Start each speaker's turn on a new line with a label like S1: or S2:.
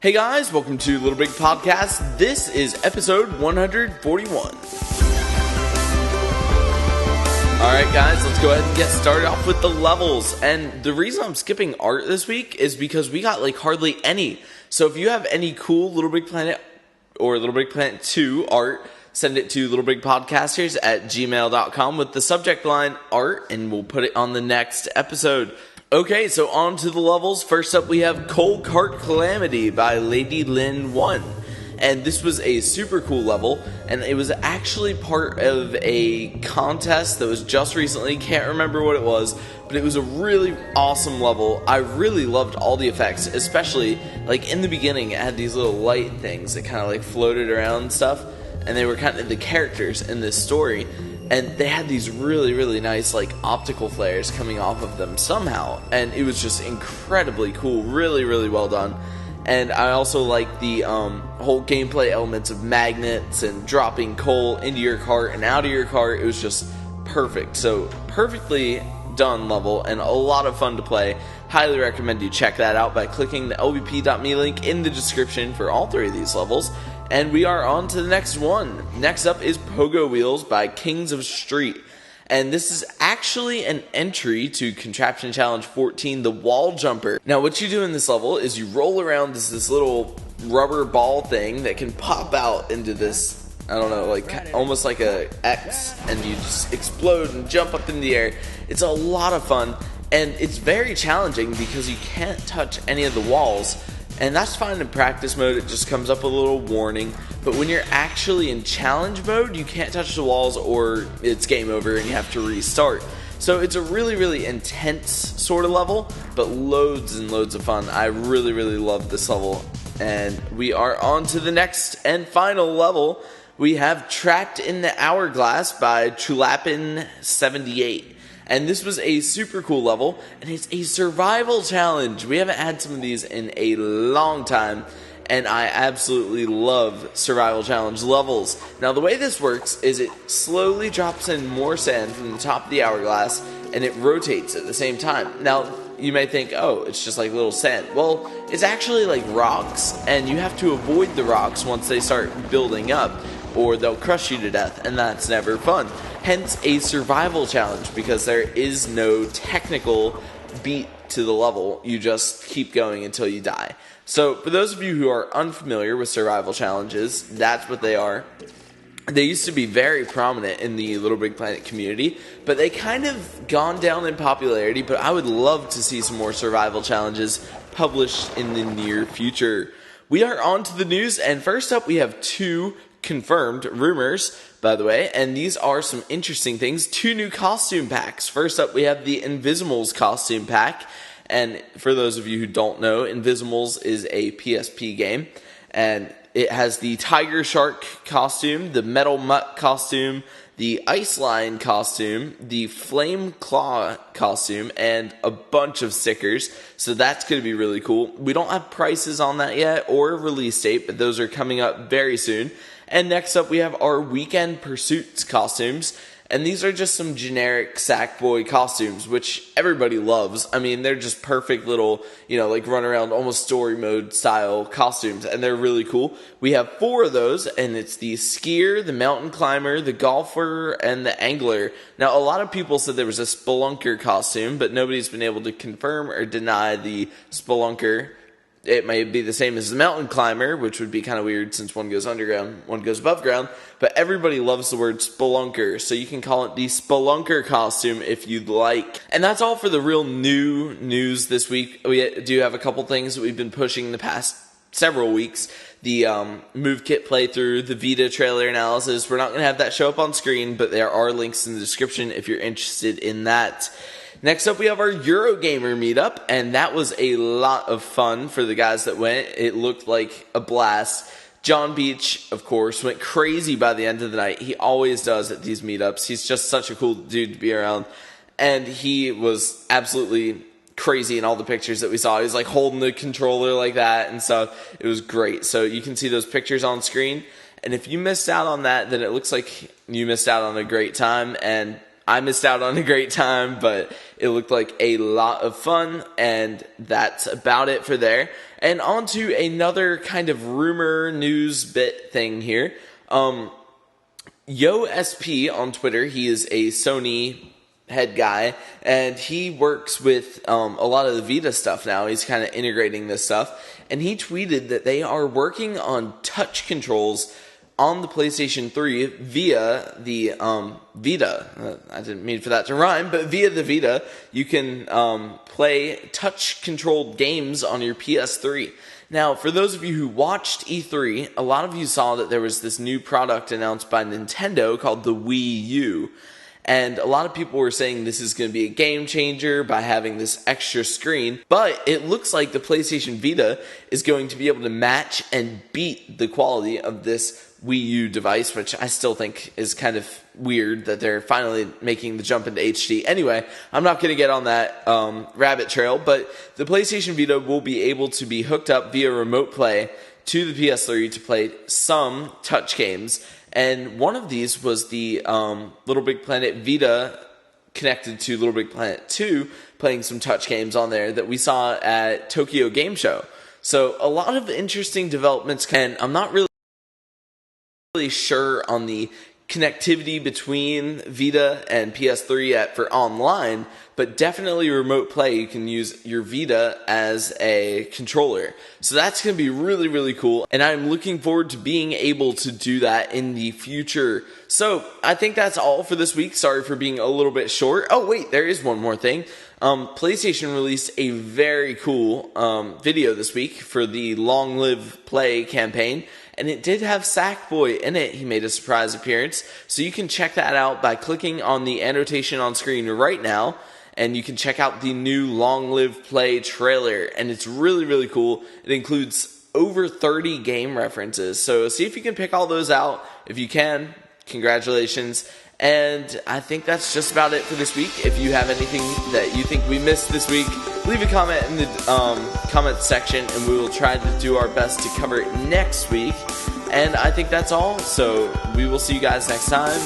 S1: Hey guys, welcome to Little Big Podcast. This is episode 141. Alright guys, let's go ahead and get started off with the levels. And the reason I'm skipping art this week is because we got hardly any. So if you have any cool Little Big Planet or Little Big Planet 2 art, send it to littlebigpodcasters@gmail.com with the subject line art, and we'll put it on the next episode. Okay, so on to the levels. First up, we have Coal Cart Calamity by Lady Lynn 1. And this was a super cool level, and it was actually part of a contest that was just recently. Can't remember what it was, but it was a really awesome level. I really loved all the effects, especially, in the beginning, it had these little light things that kind of, floated around and stuff, and they were kind of the characters in this story. And they had these really, really nice, optical flares coming off of them somehow. And it was just incredibly cool. Really, really well done. And I also like the whole gameplay elements of magnets and dropping coal into your cart and out of your cart. It was just perfect. So, perfectly done level and a lot of fun to play. Highly recommend you check that out by clicking the lbp.me link in the description for all three of these levels. And we are on to the next one. Next up is Pogo Wheels by Kings of Street. And this is actually an entry to Contraption Challenge 14, the Wall Jumper. Now, what you do in this level is you roll around this little rubber ball thing that can pop out into this, almost like a X, and you just explode and jump up in the air. It's a lot of fun, and it's very challenging because you can't touch any of the walls. And that's fine in practice mode, it just comes up with a little warning. But when you're actually in challenge mode, you can't touch the walls or it's game over and you have to restart. So it's a really, really intense sort of level, but loads and loads of fun. I really, really love this level. And we are on to the next and final level. We have Trapped in the Hourglass by Chulapin78. And this was a super cool level, and it's a survival challenge. We haven't had some of these in a long time, and I absolutely love survival challenge levels. Now, the way this works is it slowly drops in more sand from the top of the hourglass, and it rotates at the same time. Now, you may think, oh, it's just little sand. Well, it's actually rocks, and you have to avoid the rocks once they start building up, or they'll crush you to death, and that's never fun. Hence, a survival challenge, because there is no technical beat to the level. You just keep going until you die. So, for those of you who are unfamiliar with survival challenges, that's what they are. They used to be very prominent in the Little Big Planet community, but they kind of gone down in popularity, but I would love to see some more survival challenges published in the near future. We are on to the news, and first up we have two confirmed rumors, by the way, and these are some interesting things. 2 new costume packs. First up, we have the Invisimals costume pack, and for those of you who don't know, Invisimals is a PSP game, and it has the Tiger Shark costume, the Metal Mutt costume, the Ice Lion costume, the Flame Claw costume, and a bunch of stickers, so that's going to be really cool. We don't have prices on that yet, or a release date, but those are coming up very soon. And next up, we have our Weekend Pursuits costumes. And these are just some generic Sackboy costumes, which everybody loves. I mean, they're just perfect little, run around almost story mode style costumes. And they're really cool. We have 4 of those, and it's the skier, the mountain climber, the golfer, and the angler. Now, a lot of people said there was a spelunker costume, but nobody's been able to confirm or deny the spelunker. It may be the same as the mountain climber, which would be kind of weird since one goes underground, one goes above ground. But everybody loves the word spelunker, so you can call it the spelunker costume if you'd like. And that's all for the real new news this week. We do have a couple things that we've been pushing the past several weeks. The Move Kit playthrough, the Vita trailer analysis. We're not going to have that show up on screen, but there are links in the description if you're interested in that. Next up, we have our Eurogamer meetup, and that was a lot of fun for the guys that went. It looked like a blast. John Beach, of course, went crazy by the end of the night. He always does at these meetups. He's just such a cool dude to be around. And he was absolutely crazy in all the pictures that we saw. He was holding the controller like that and stuff. It was great. So you can see those pictures on screen. And if you missed out on that, then it looks like you missed out on a great time. And I missed out on a great time, but it looked like a lot of fun, and that's about it for there. And on to another kind of rumor news bit thing here. YoSP on Twitter, he is a Sony head guy, and he works with a lot of the Vita stuff now. He's kind of integrating this stuff, and he tweeted that they are working on touch controls on the PlayStation 3 via the Vita. I didn't mean for that to rhyme, but via the Vita, you can play touch-controlled games on your PS3. Now, for those of you who watched E3, a lot of you saw that there was this new product announced by Nintendo called the Wii U. And a lot of people were saying this is going to be a game changer by having this extra screen. But it looks like the PlayStation Vita is going to be able to match and beat the quality of this Wii U device, which I still think is kind of weird that they're finally making the jump into HD. Anyway, I'm not going to get on that rabbit trail, but the PlayStation Vita will be able to be hooked up via remote play to the PS3 to play some touch games. And one of these was the Little Big Planet Vita connected to Little Big Planet 2, playing some touch games on there that we saw at Tokyo Game Show. So a lot of interesting developments, and I'm not really sure on the connectivity between Vita and PS3 for online, but definitely remote play. You can use your Vita as a controller. So that's going to be really, really cool, and I'm looking forward to being able to do that in the future. So I think that's all for this week. Sorry for being a little bit short. Oh wait, there is one more thing. PlayStation released a very cool video this week for the Long Live Play campaign, and it did have Sackboy in it. He made a surprise appearance, so you can check that out by clicking on the annotation on screen right now, and you can check out the new Long Live Play trailer, and it's really, really cool. It includes over 30 game references, so see if you can pick all those out. If you can, congratulations. And I think that's just about it for this week. If you have anything that you think we missed this week, leave a comment in the comment section, and we will try to do our best to cover it next week. And I think that's all, so we will see you guys next time.